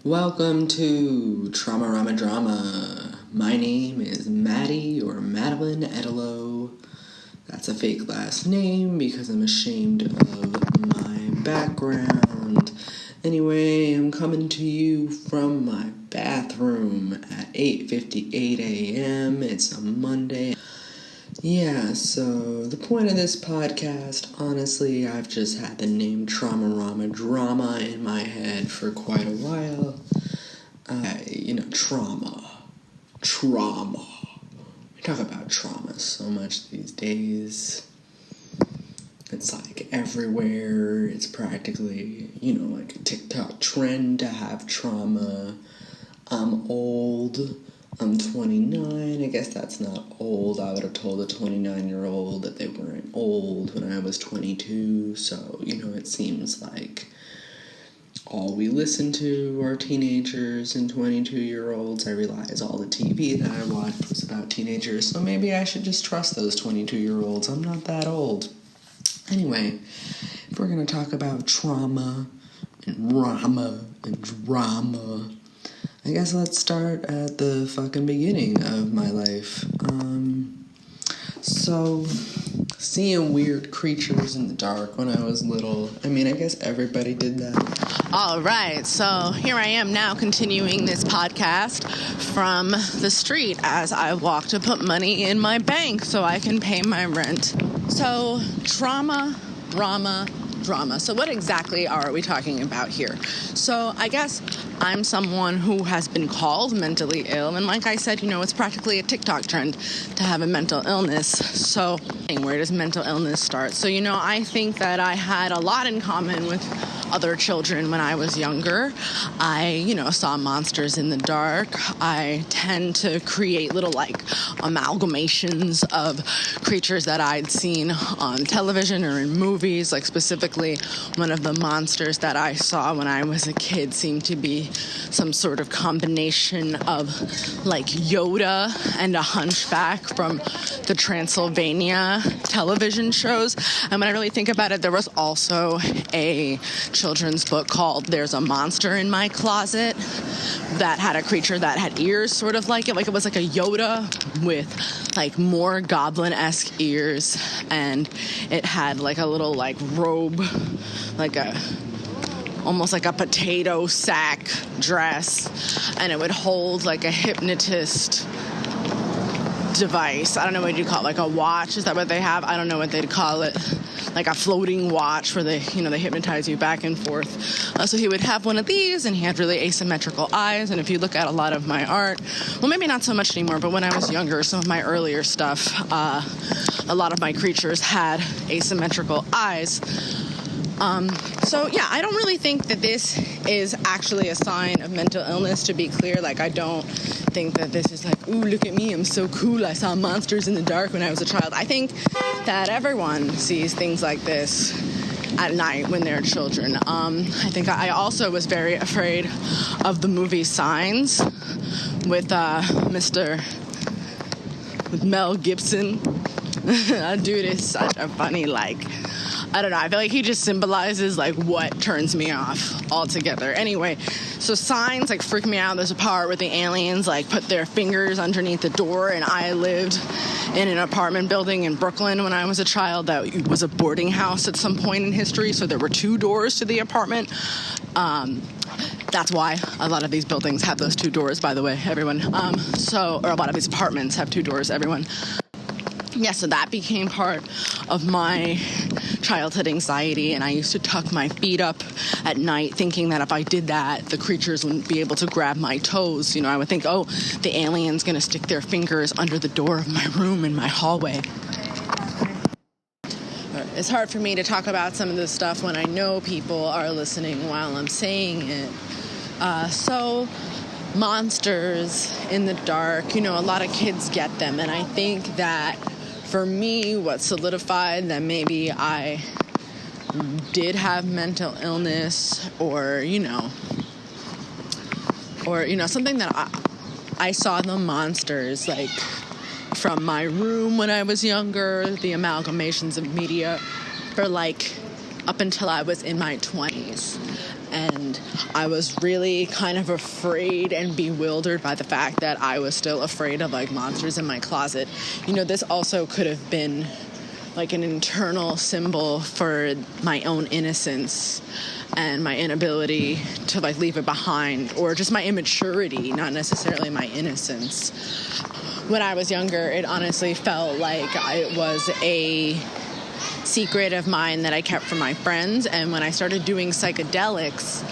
Welcome to Trauma Rama Drama. My name is Maddy or Madeline Edalow. That's a fake last name because I'm ashamed of my background. Anyway, I'm coming to you from my bathroom at 8:58 a.m. It's a Monday. Yeah, so the point of this podcast, honestly, I've just had the name Trauma Rama Drama in my head for quite a while. Trauma. We talk about trauma so much these days. It's like everywhere. It's practically, like a TikTok trend to have trauma. I'm old. I'm 29. I guess that's not old. I would have told a 29-year-old that they weren't old when I was 22. So, it seems like all we listen to are teenagers and 22-year-olds. I realize all the TV that I watched was about teenagers. So maybe I should just trust those 22-year-olds. I'm not that old. Anyway, if we're going to talk about trauma and Rama and drama, I guess let's start at the fucking beginning of my life. So, seeing weird creatures in the dark when I was little, I guess everybody did that. All right, so here I am now continuing this podcast from the street as I walk to put money in my bank so I can pay my rent. So, trauma, Rama, drama. So what exactly are we talking about here? So I guess I'm someone who has been called mentally ill, and like I said, it's practically a TikTok trend to have a mental illness. So where does mental illness start? So I think that I had a lot in common with other children when I was younger. I saw monsters in the dark. I tend to create little amalgamations of creatures that I'd seen on television or in movies. Like specifically, one of the monsters that I saw when I was a kid seemed to be some sort of combination of Yoda and a hunchback from the Transylvania television shows. And when I really think about it, there was also a children's book called There's a Monster in My Closet that had a creature that had ears sort of like it. It was like a Yoda with more goblin-esque ears, and it had a little robe, almost like a potato sack dress, and it would hold a hypnotist device. I don't know what you'd call it, a watch. Is that what they have? I don't know what they'd call it. A floating watch where they hypnotize you back and forth. So he would have one of these, and he had really asymmetrical eyes. And if you look at a lot of my art, well, maybe not so much anymore, but when I was younger, some of my earlier stuff, a lot of my creatures had asymmetrical eyes. I don't really think that this is actually a sign of mental illness, to be clear. I don't think that this is ooh, look at me, I'm so cool, I saw monsters in the dark when I was a child. I think that everyone sees things like this at night when they're children. I think I also was very afraid of the movie Signs with with Mel Gibson. That dude is such a funny, I don't know, I feel like he just symbolizes what turns me off altogether. Anyway, so Signs freak me out. There's a part where the aliens put their fingers underneath the door, and I lived in an apartment building in Brooklyn when I was a child that was a boarding house at some point in history, so there were 2 doors to the apartment. That's why a lot of these buildings have those 2 doors, by the way, everyone. Or a lot of these apartments have 2 doors, everyone. Yeah, so that became part of my childhood anxiety, and I used to tuck my feet up at night thinking that if I did that, the creatures wouldn't be able to grab my toes. I would think, oh, the alien's going to stick their fingers under the door of my room in my hallway. It's hard for me to talk about some of this stuff when I know people are listening while I'm saying it. So monsters in the dark, a lot of kids get them, and I think that for me, what solidified that maybe I did have mental illness or something that I saw the monsters from my room when I was younger, the amalgamations of media for up until I was in my 20s. and I was really kind of afraid and bewildered by the fact that I was still afraid of like monsters in my closet. This also could have been like an internal symbol for my own innocence and my inability to like leave it behind, or just my immaturity, not necessarily my innocence. When I was younger, it honestly felt like it was a secret of mine that I kept from my friends. And when I started doing psychedelics,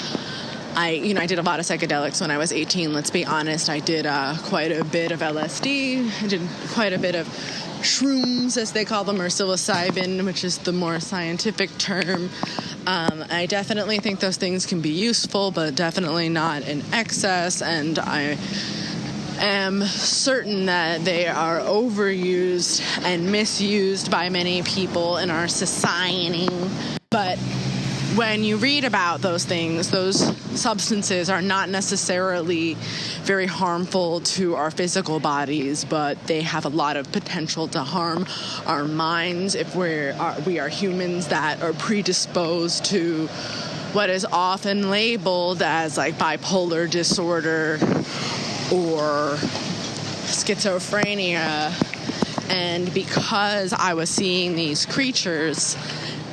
I did a lot of psychedelics when I was 18, let's be honest. I did quite a bit of LSD. I did quite a bit of shrooms, as they call them, or psilocybin, which is the more scientific term. I definitely think those things can be useful, but definitely not in excess. And I am certain that they are overused and misused by many people in our society. But when you read about those things, those substances are not necessarily very harmful to our physical bodies, but they have a lot of potential to harm our minds if we are humans that are predisposed to what is often labeled as like bipolar disorder or schizophrenia. And because I was seeing these creatures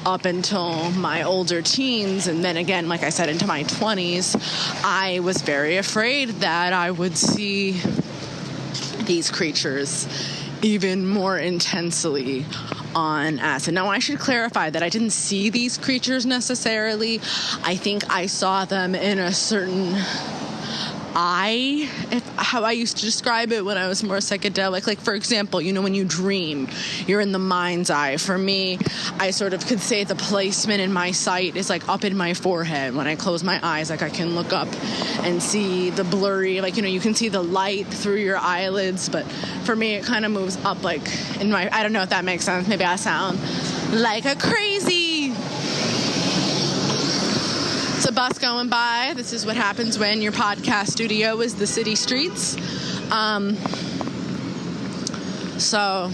up until my older teens, and then again, like I said, into my 20s, I was very afraid that I would see these creatures even more intensely on acid. Now, I should clarify that I didn't see these creatures necessarily. I think I saw them in a certain how I used to describe it when I was more psychedelic. Like, for example, when you dream, you're in the mind's eye. For me, I sort of could say the placement in my sight is like up in my forehead. When I close my eyes, like I can look up and see the blurry, like, you can see the light through your eyelids. But for me, it kind of moves up like in my, I don't know if that makes sense. Maybe I sound like a crazy. It's a bus going by. This is what happens when your podcast studio is the city streets. So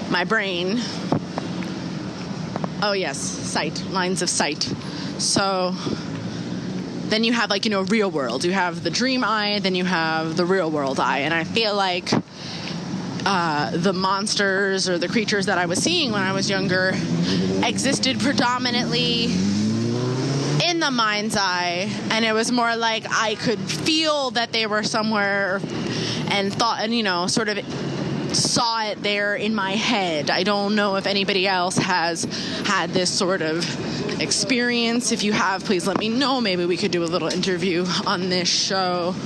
my brain, oh yes, sight, lines of sight. So then you have like, real world. You have the dream eye, then you have the real world eye. And I feel like the monsters or the creatures that I was seeing when I was younger existed predominantly in the mind's eye, and it was more like I could feel that they were somewhere and thought, and sort of saw it there in my head. I don't know if anybody else has had this sort of experience. If you have, please let me know. Maybe we could do a little interview on this show.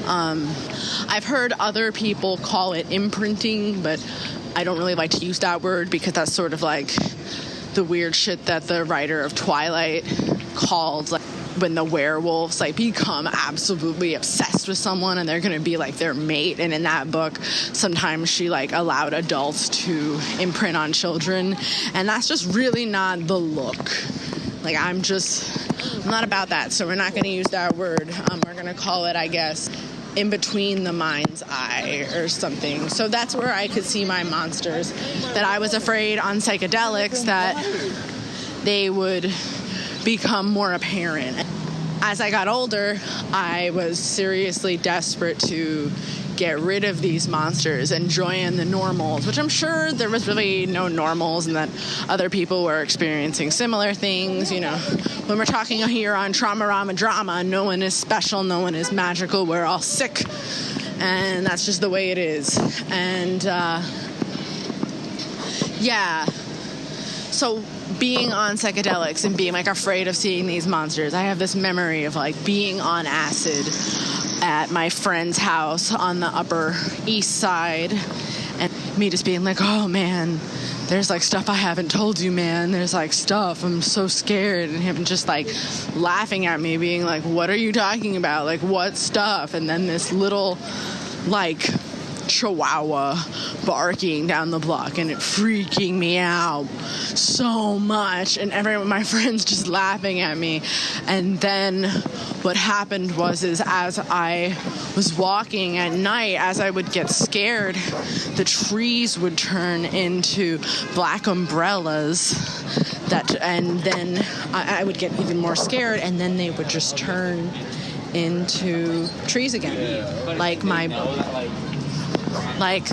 I've heard other people call it imprinting, but I don't really like to use that word because that's sort of like the weird shit that the writer of Twilight called, like, when the werewolves like become absolutely obsessed with someone and they're gonna be like their mate. And in that book, sometimes she like allowed adults to imprint on children, and that's just really not the look. Like, I'm not about that, so we're not gonna use that word. We're gonna call it, I guess, in between the mind's eye or something. So that's where I could see my monsters, that I was afraid on psychedelics that they would become more apparent. As I got older, I was seriously desperate to get rid of these monsters and join the normals, which I'm sure there was really no normals and that other people were experiencing similar things. When we're talking here on Trauma, Rama, Drama, no one is special, no one is magical, we're all sick, and that's just the way it is. And so being on psychedelics and being like afraid of seeing these monsters, I have this memory of like being on acid at my friend's house on the Upper East Side, and me just being like, oh man, there's like stuff I haven't told you, man. There's like stuff, I'm so scared. And him just like laughing at me, being like, what are you talking about? Like, what stuff? And then this little like chihuahua barking down the block, and it freaking me out so much, and my friends just laughing at me. And then what happened was as I was walking at night, as I would get scared, the trees would turn into black umbrellas and then I would get even more scared, and then they would just turn into trees again. Like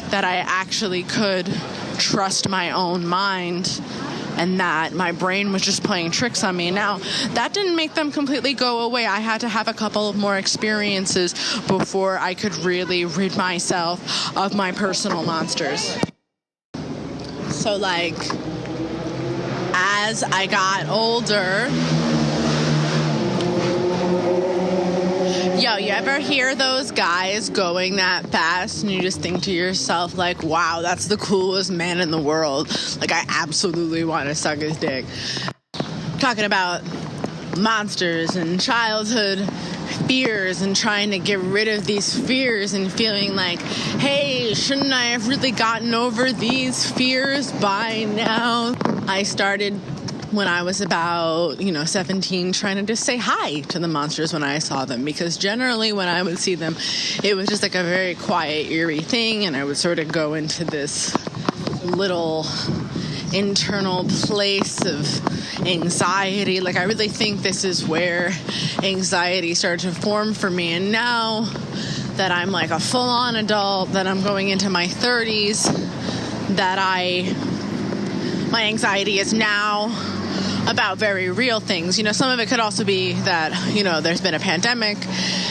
that I actually could trust my own mind, and that my brain was just playing tricks on me. Now, that didn't make them completely go away. I had to have a couple of more experiences before I could really rid myself of my personal monsters. So, like, as I got older... Yo, you ever hear those guys going that fast and you just think to yourself, like, wow, that's the coolest man in the world. Like, I absolutely want to suck his dick. Talking about monsters and childhood fears and trying to get rid of these fears and feeling like, hey, shouldn't I have really gotten over these fears by now? I started when I was about, 17, trying to just say hi to the monsters when I saw them, because generally when I would see them, it was just like a very quiet, eerie thing, and I would sort of go into this little internal place of anxiety. Like, I really think this is where anxiety started to form for me, and now that I'm like a full-on adult, that I'm going into my 30s, that my anxiety is now about very real things. Some of it could also be that, there's been a pandemic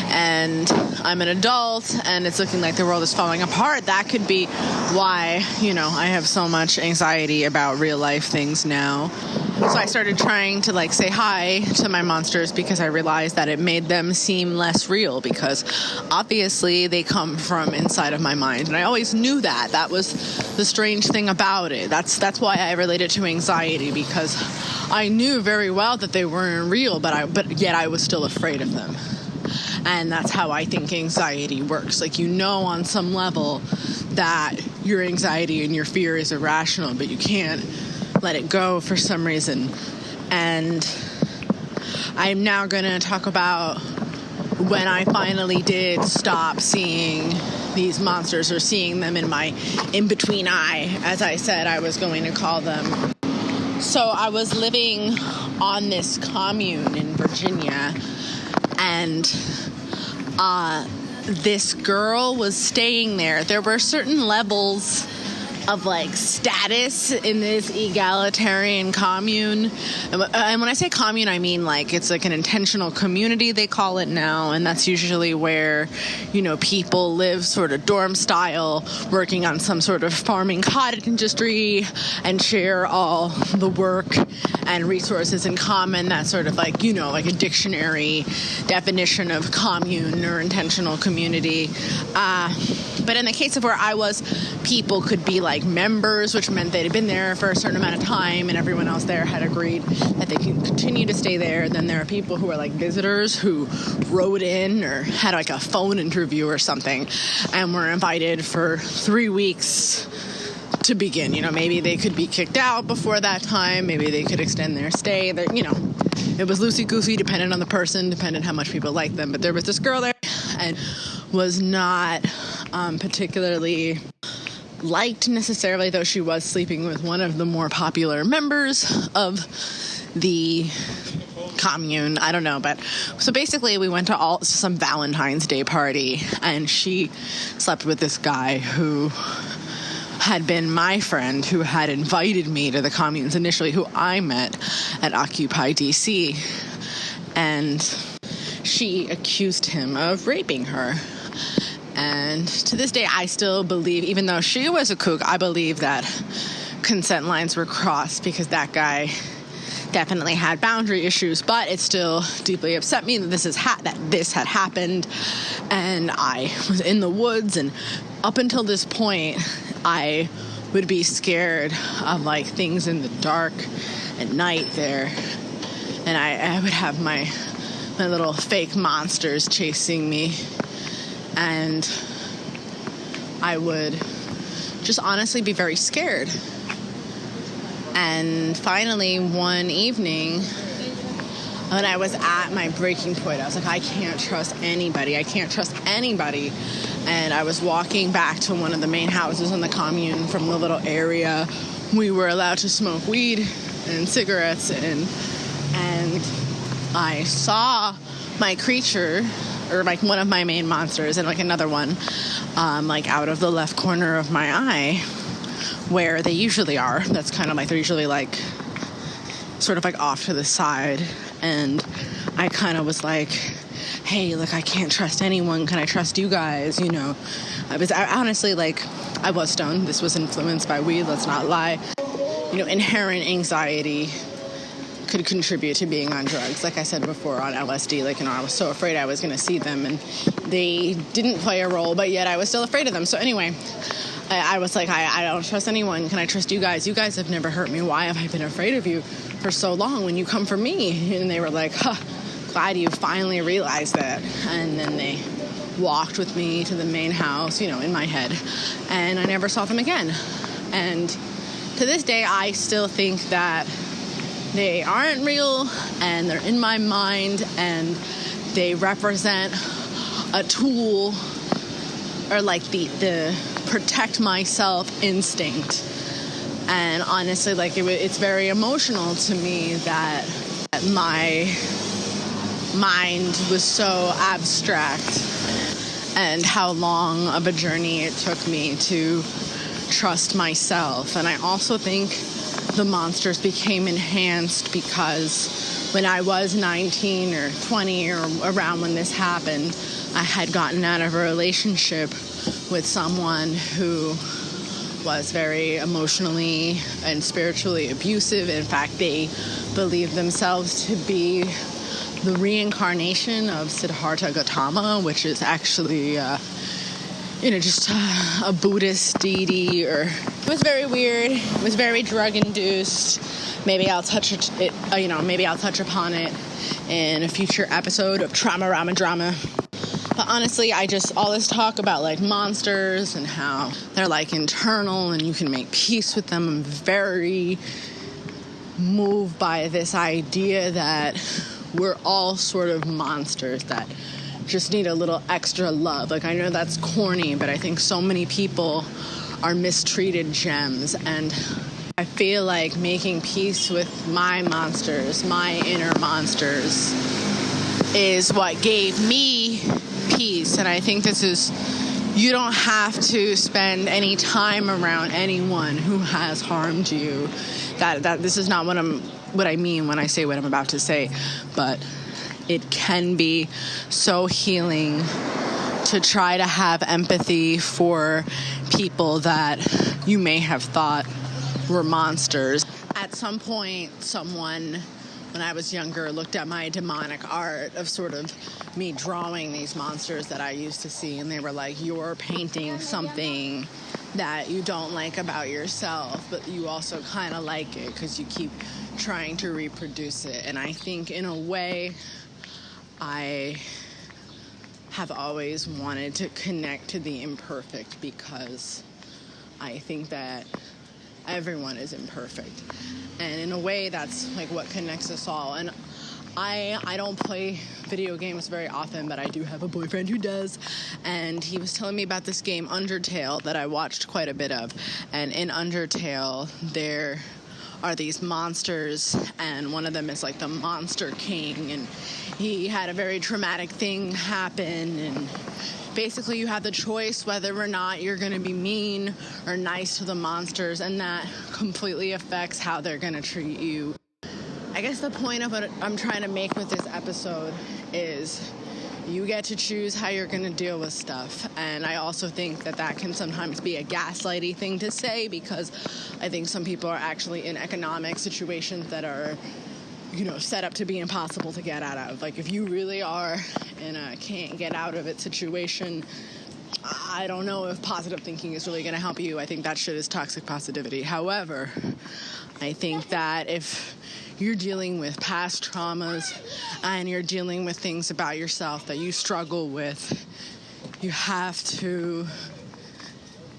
and I'm an adult and it's looking like the world is falling apart. That could be why, I have so much anxiety about real life things now. So I started trying to say hi to my monsters, because I realized that it made them seem less real, because obviously they come from inside of my mind. And I always knew that. That was the strange thing about it. That's why I related to anxiety, because I knew very well that they weren't real, but yet I was still afraid of them. And that's how I think anxiety works. Like, on some level that your anxiety and your fear is irrational, but you can't let it go for some reason. And I'm now going to talk about when I finally did stop seeing these monsters, or seeing them in my in-between eye, as I said I was going to call them. So I was living on this commune in Virginia, and this girl was staying there. There were certain levels of status in this egalitarian commune. And when I say commune, I mean it's an intentional community, they call it now, and that's usually where people live sort of dorm style, working on some sort of farming cottage industry, and share all the work and resources in common. That's sort of like a dictionary definition of commune or intentional community. But in the case of where I was, people could be members, which meant they'd been there for a certain amount of time, and everyone else there had agreed that they could continue to stay there. Then there are people who are visitors who wrote in or had a phone interview or something, and were invited for 3 weeks to begin. Maybe they could be kicked out before that time. Maybe they could extend their stay. It was loosey-goosey, dependent on the person, dependent how much people liked them. But there was this girl there, and was not particularly liked necessarily, though she was sleeping with one of the more popular members of the commune. I don't know, but so basically we went to some Valentine's Day party, and she slept with this guy who had been my friend, who had invited me to the communes initially, who I met at Occupy DC, and she accused him of raping her. And to this day, I still believe, even though she was a kook, I believe that consent lines were crossed, because that guy definitely had boundary issues. But it still deeply upset me that this had happened, and I was in the woods. And up until this point, I would be scared of things in the dark at night there, and I would have my little fake monsters chasing me. And I would just honestly be very scared. And finally, one evening, when I was at my breaking point, I was like, I can't trust anybody. And I was walking back to one of the main houses in the commune from the little area we were allowed to smoke weed and cigarettes in. And and I saw my creature, or like one of my main monsters, and like another one, like out of the left corner of my eye, where they usually are. That's kind of like, they're usually like sort of like off to the side. And I kind of was like, hey, look, I can't trust anyone. Can I trust you guys? You know, I honestly, like, I was stoned. This was influenced by weed, let's not lie. You know, inherent anxiety could contribute to being on drugs. Like I said before, on LSD, like, you know, I was so afraid I was going to see them, and they didn't play a role, but yet I was still afraid of them. So anyway, I was like, I don't trust anyone. Can I trust you guys? You guys have never hurt me. Why have I been afraid of you for so long when you come for me? And they were like, glad you finally realized that. And then they walked with me to the main house, you know, in my head. And I never saw them again. And to this day, I still think that they aren't real, and they're in my mind, and they represent a tool, or like the protect myself instinct. And honestly, like, it's very emotional to me that my mind was so abstract, and how long of a journey it took me to trust myself. And I also think the monsters became enhanced because when I was 19 or 20 or around when this happened, I had gotten out of a relationship with someone who was very emotionally and spiritually abusive. In fact, they believed themselves to be the reincarnation of Siddhartha Gautama, which is actually just a Buddhist deity. Or it was very weird. It was very drug-induced. Maybe I'll touch maybe I'll touch upon it in a future episode of Trauma, Rama, Drama. But honestly, all this talk about like monsters and how they're like internal and you can make peace with them. I'm very moved by this idea that we're all sort of monsters that just need a little extra love. Like, I know that's corny, but I think so many people are mistreated gems, and I feel like making peace with my monsters, my inner monsters, is what gave me peace. And I think you don't have to spend any time around anyone who has harmed you. That this is not what I mean when I say what I'm about to say, but it can be so healing to try to have empathy for people that you may have thought were monsters. At some point, someone, when I was younger, looked at my demonic art of sort of me drawing these monsters that I used to see, and they were like, you're painting something that you don't like about yourself, but you also kind of like it because you keep trying to reproduce it. And I think in a way, I have always wanted to connect to the imperfect, because I think that everyone is imperfect. And in a way, that's like what connects us all. And I don't play video games very often, but I do have a boyfriend who does. And he was telling me about this game, Undertale, that I watched quite a bit of. And in Undertale, there are these monsters, and one of them is like the Monster King, and he had a very traumatic thing happen, and basically you have the choice whether or not you're going to be mean or nice to the monsters, and that completely affects how they're going to treat you. I guess the point of what I'm trying to make with this episode is you get to choose how you're going to deal with stuff. And I also think that can sometimes be a gaslighty thing to say, because I think some people are actually in economic situations that are, set up to be impossible to get out of. Like, if you really are in a can't get out of it situation, I don't know if positive thinking is really going to help you. I think that shit is toxic positivity. However, I think that if you're dealing with past traumas and you're dealing with things about yourself that you struggle with, you have to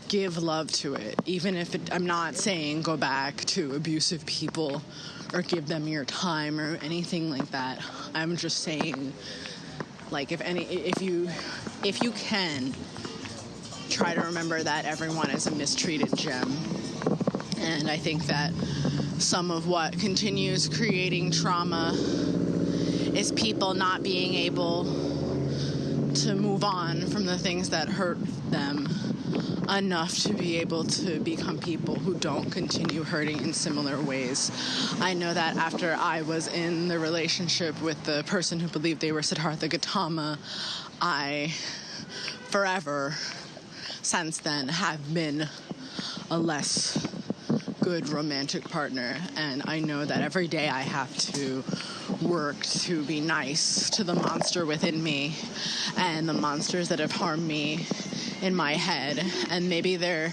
give love to it. Even if I'm not saying go back to abusive people or give them your time or anything like that. I'm just saying, like, if you can, try to remember that everyone is a mistreated gem. And I think that some of what continues creating trauma is people not being able to move on from the things that hurt them enough to be able to become people who don't continue hurting in similar ways. I know that after I was in the relationship with the person who believed they were Siddhartha Gautama, I forever since then have been a less good romantic partner, and I know that every day I have to work to be nice to the monster within me and the monsters that have harmed me in my head. And maybe they're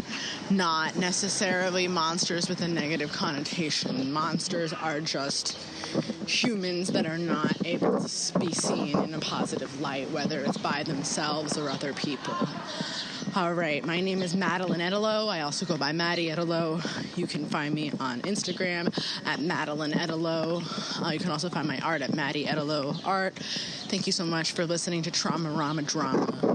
not necessarily monsters with a negative connotation. Monsters are just humans that are not able to be seen in a positive light, whether it's by themselves or other people. All right, my name is Madeline Edalow. I also go by Maddy Edalow. You can find me on Instagram at Madeline Edalow. You can also find my art at Maddy Edalow Art. Thank you so much for listening to Trauma, Rama, Drama.